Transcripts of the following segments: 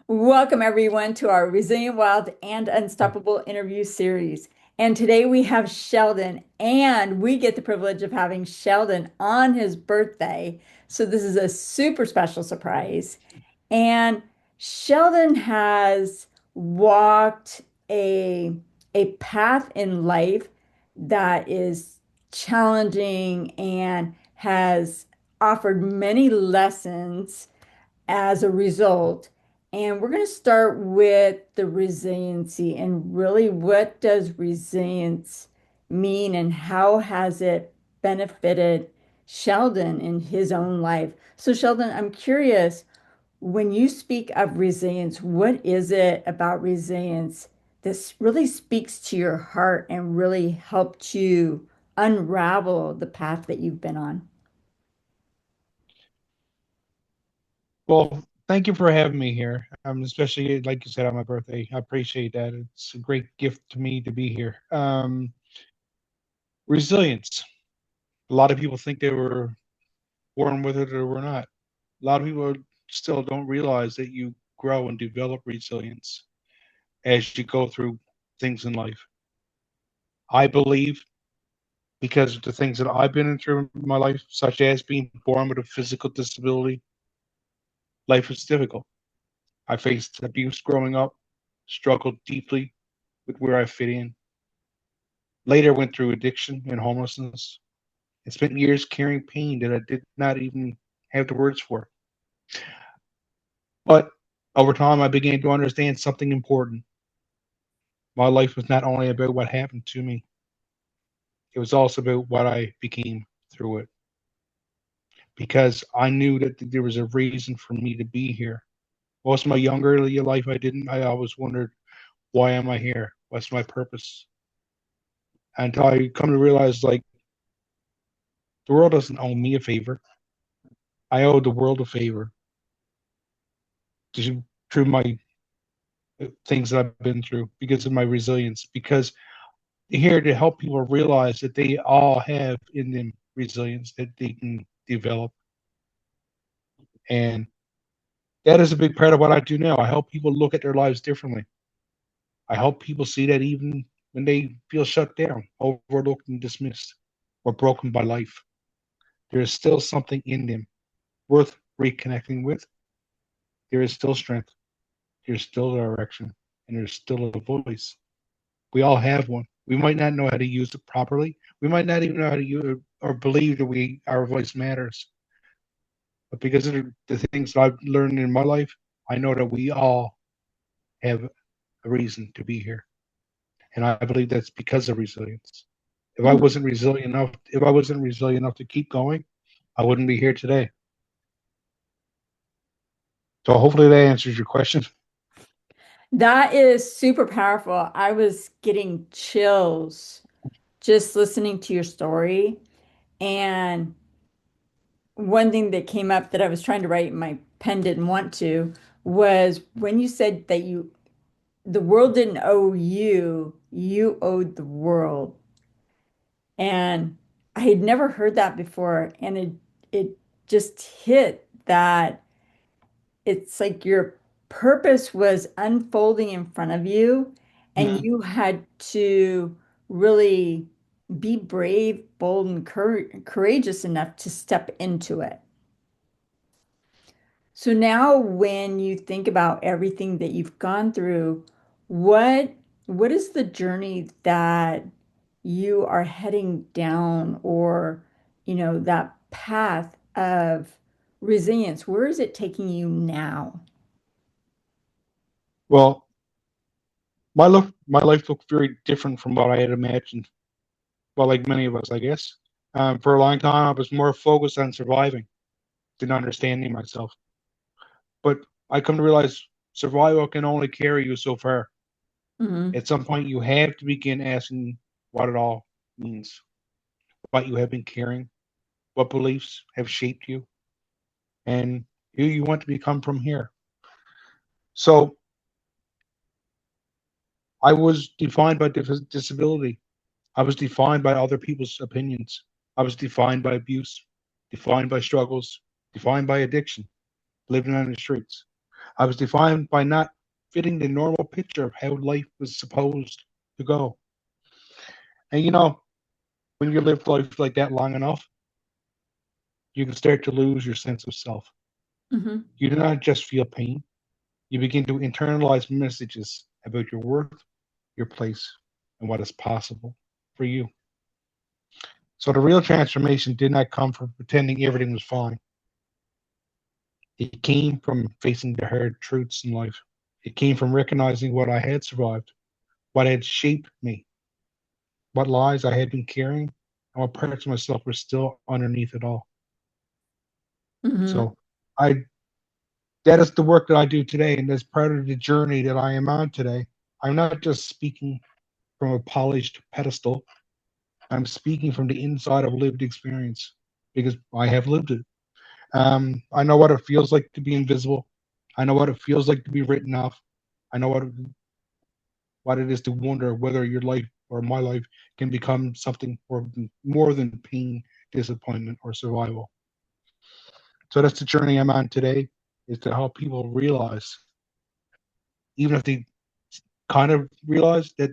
Welcome, everyone, to our Resilient Wild and Unstoppable interview series. And today we have Sheldon, and we get the privilege of having Sheldon on his birthday. So, this is a super special surprise. And Sheldon has walked a, a path in life that is challenging and has offered many lessons as a result. And we're going to start with the resiliency and really what does resilience mean and how has it benefited Sheldon in his own life? So, Sheldon, I'm curious, when you speak of resilience, what is it about resilience that really speaks to your heart and really helped you unravel the path that you've been on? Well, thank you for having me here. Especially like you said on my birthday. I appreciate that. It's a great gift to me to be here. Resilience. A lot of people think they were born with it or were not. A lot of people still don't realize that you grow and develop resilience as you go through things in life. I believe because of the things that I've been through in my life, such as being born with a physical disability, life is difficult. I faced abuse growing up, struggled deeply with where I fit in. Later went through addiction and homelessness and spent years carrying pain that I did not even have the words for. But over time, I began to understand something important. My life was not only about what happened to me, it was also about what I became through it. Because I knew that there was a reason for me to be here. Most of my younger life, I always wondered, why am I here? What's my purpose? Until I come to realize, like, the world doesn't owe me a favor. I owe the world a favor to, through my things that I've been through because of my resilience. Because here to help people realize that they all have in them resilience that they can develop, and that is a big part of what I do now. I help people look at their lives differently. I help people see that even when they feel shut down, overlooked, and dismissed, or broken by life, there is still something in them worth reconnecting with. There is still strength. There's still direction, and there's still a voice. We all have one. We might not know how to use it properly. We might not even know how to use it or believe that our voice matters. But because of the things that I've learned in my life, I know that we all have a reason to be here. And I believe that's because of resilience. If I wasn't resilient enough to keep going, I wouldn't be here today. So hopefully that answers your question. That is super powerful. I was getting chills just listening to your story. And one thing that came up that I was trying to write and my pen didn't want to was when you said that the world didn't owe you, you owed the world. And I had never heard that before. And it just hit that it's like your purpose was unfolding in front of you, and Mhm. you had to really be brave, bold, and courageous enough to step into it. So now when you think about everything that you've gone through, what what is the journey that you are heading down or that path of resilience? Where is it taking you now? Well, my life looked very different from what I had imagined. Well, like many of us, I guess. For a long time, I was more focused on surviving than understanding myself. But I come to realize survival can only carry you so far. Mhm. At some point, you have to begin asking what it all means, what you have been carrying, what beliefs have shaped you, and who you want to become from here. So I was defined by disability. I was defined by other people's opinions. I was defined by abuse, defined by struggles, defined by addiction, living on the streets. I was defined by not fitting the normal picture of how life was supposed to go. And when you live life like that long enough, you can start to lose your sense of self. Hmm. You do not just feel pain, you begin to internalize messages about your worth, your place, and what is possible for you. So the real transformation did not come from pretending everything was fine. It came from facing the hard truths in life. It came from recognizing what I had survived, what had shaped me, what lies I had been carrying, and what parts of myself were still underneath it all. Hmm. So I that is the work that I do today, and that's part of the journey that I am on today. I'm not just speaking from a polished pedestal. I'm speaking from the inside of lived experience because I have lived it. I know what it feels like to be invisible. I know what it feels like to be written off. I know what it is to wonder whether your life or my life can become something or more than pain, disappointment, or survival. So that's the journey I'm on today, is to help people realize, even if they kind of realize that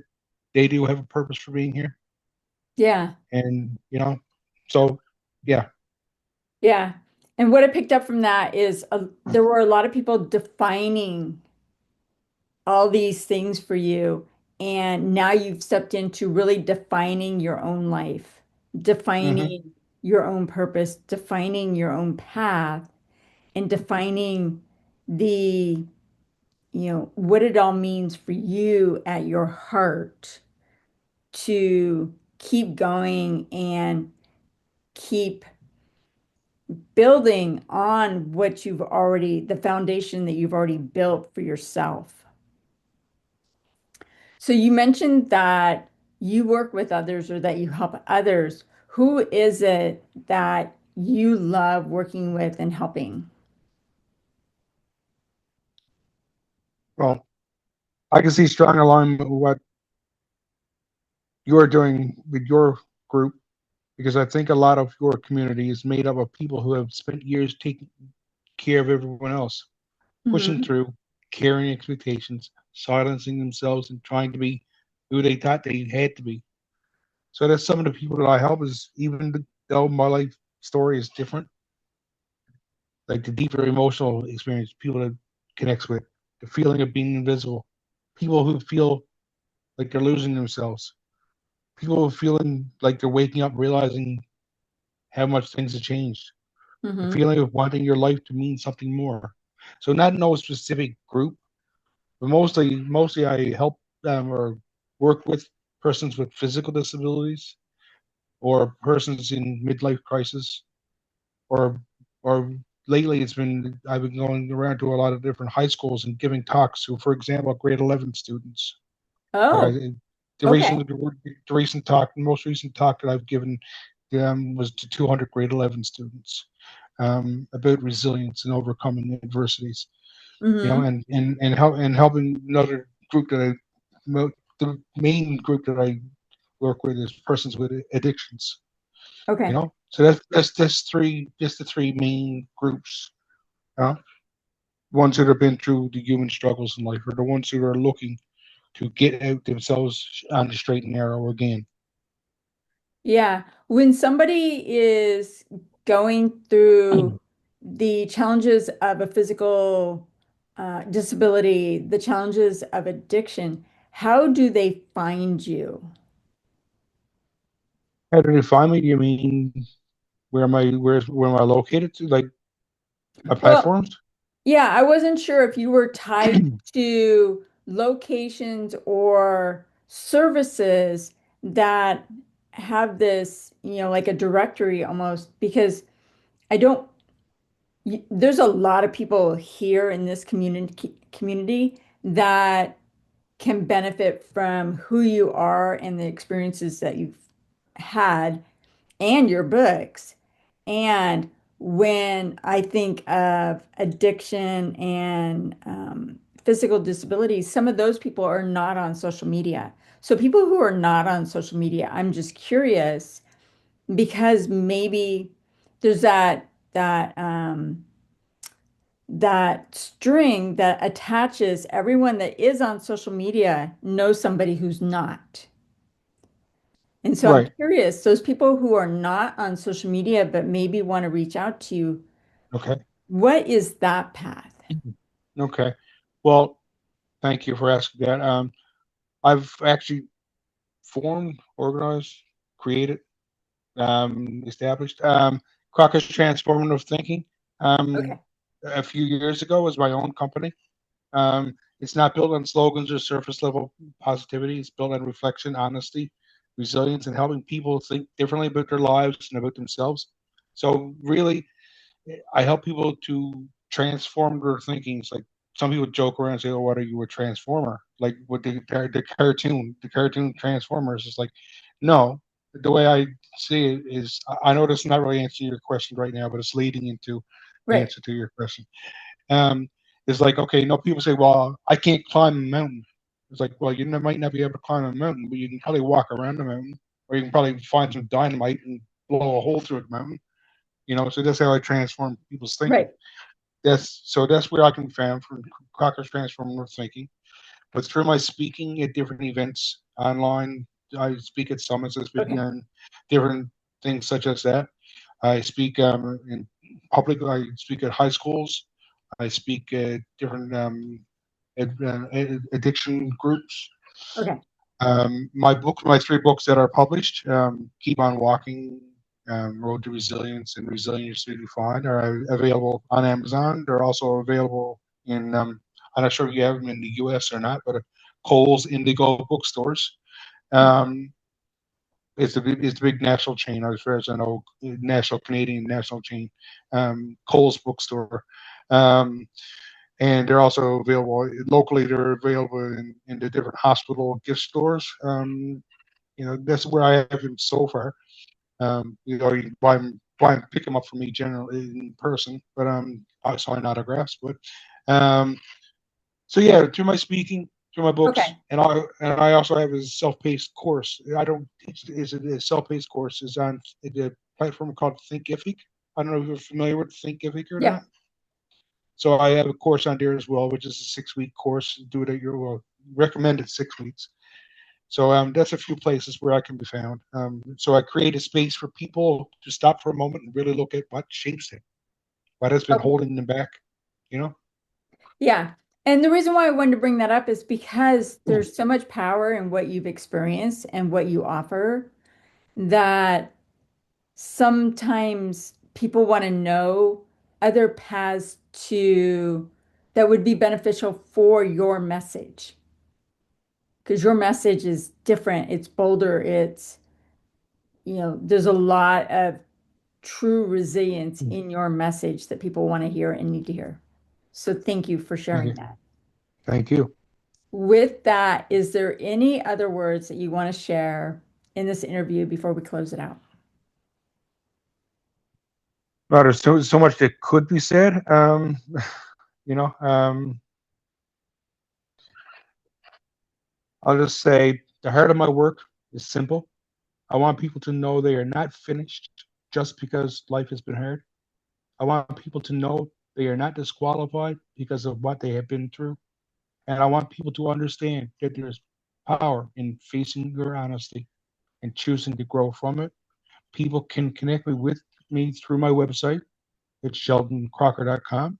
they do have a purpose for being here. Yeah. And, so yeah, Yeah. And what I picked up from that is there were a lot of people defining all these things for you. And now you've stepped into really defining your own life, hmm defining your own purpose, defining your own path, and defining the, what it all means for you at your heart to keep going and keep building on the foundation that you've already built for yourself. So you mentioned that you work with others or that you help others. Who is it that you love working with and helping? well, I can see strong alignment with what you're doing with your group because I think a lot of your community is made up of people who have spent years taking care of everyone else, pushing Hmm. through, carrying expectations, silencing themselves, and trying to be who they thought they had to be. So that's some of the people that I help. Is even though my life story is different, like the deeper emotional experience, people that connects with the feeling of being invisible, people who feel like they're losing themselves, people feeling like they're waking up, realizing how much things have changed, the Hmm. feeling of wanting your life to mean something more. So not no specific group, but mostly I help them or work with persons with physical disabilities or persons in midlife crisis or or lately it's been I've been going around to a lot of different high schools and giving talks to, for example, grade 11 students. Like I, Oh, the okay. recent the recent talk, the most recent talk that I've given was to 200 grade 11 students about resilience and overcoming adversities. Hmm. And helping another group that the main group that I work with is persons with addictions. Okay. So that's the three main groups. Uh, Ones that have been through the human struggles in life, or the ones who are looking to get out themselves on the straight and narrow again. Yeah. When somebody is going through the challenges of a physical disability, the challenges of addiction, how do they find you? How do they find me? You mean where am I located to? Like my Well, platforms? yeah, I wasn't sure if you were tied to locations or services that have this, like a directory almost, because I don't, there's a lot of people here in this community that can benefit from who you are and the experiences that you've had and your books. And when I think of addiction and physical disabilities, some of those people are not on social media. So people who are not on social media, I'm just curious because maybe there's that that string that attaches everyone that is on social media knows somebody who's not. And so I'm Right. curious, those people who are not on social media but maybe want to reach out to you, Okay. what is that path? Okay. Well, thank you for asking that. I've actually formed, organized, created, established Crocker's Transformative Thinking Okay. a few years ago as my own company. It's not built on slogans or surface level positivity. It's built on reflection, honesty, resilience, and helping people think differently about their lives and about themselves. So really, I help people to transform their thinking. It's like some people joke around and say, "Oh, what are you, a transformer?" Like with the cartoon Transformers. It's like, no. The way I see it is, I know this is not really answering your question right now, but it's leading into the Right. answer to your question. Um, it's like, okay, no, people say, well, I can't climb a mountain. It's like, well, might not be able to climb a mountain, but you can probably walk around the mountain, or you can probably find some dynamite and blow a hole through the mountain. So that's how I transform people's thinking. Right. That's where I can be found from Crocker's Transformative Thinking. But through my speaking at different events online, I speak at summits, I speak Okay. on different things such as that. I speak in public. I speak at high schools. I speak at different addiction groups. Okay. My three books that are published, Keep on Walking, Road to Resilience, and Resilience to Define, are available on Amazon. They're also available in, I'm not sure if you have them in the US or not, but Kohl's, Indigo bookstores. Um, it's a big national chain, as far as I know, national Canadian national chain, Kohl's bookstore. Um, and they're also available locally. They're available in the different hospital gift stores. That's where I have them so far. You can pick them up from me generally in person, but I sign autographs. But so yeah, through my speaking, through my books, Okay. and I also have a self-paced course. I don't teach. Is it a self-paced course? Is on the platform called Thinkific. I don't know if you're familiar with Thinkific or Yeah. not. So I have a course on there as well, which is a 6-week course. Do it at your recommended 6 weeks. So that's a few places where I can be found. So I create a space for people to stop for a moment and really look at what shapes them, what has been Okay. holding them back. You know. Yeah. And the reason why I wanted to bring that up is because there's so much power in what you've experienced and what you offer that sometimes people want to know other paths to that would be beneficial for your message. Because your message is different, it's bolder, there's a lot of true resilience in your message that people want to hear and need to hear. So thank you for sharing that. Thank you. With that, is there any other words that you want to share in this interview before we close it out? Well, there's so much that could be said. You know, I'll just say the heart of my work is simple. I want people to know they are not finished just because life has been hard. I want people to know they are not disqualified because of what they have been through. And I want people to understand that there's power in facing your honesty and choosing to grow from it. People can connect with me through my website. It's sheldoncrocker.com,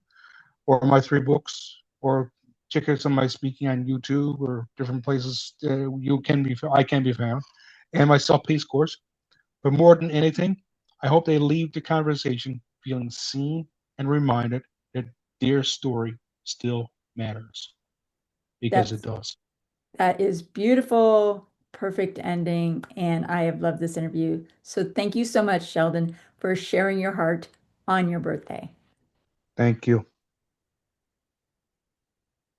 or my three books, or check out some of my speaking on YouTube or different places. I can be found, and my self-paced course. But more than anything, I hope they leave the conversation feeling seen and reminded that their story still matters, because it That's does. that is beautiful, perfect ending, and I have loved this interview. So thank you so much, Sheldon, for sharing your heart on your birthday. Thank you.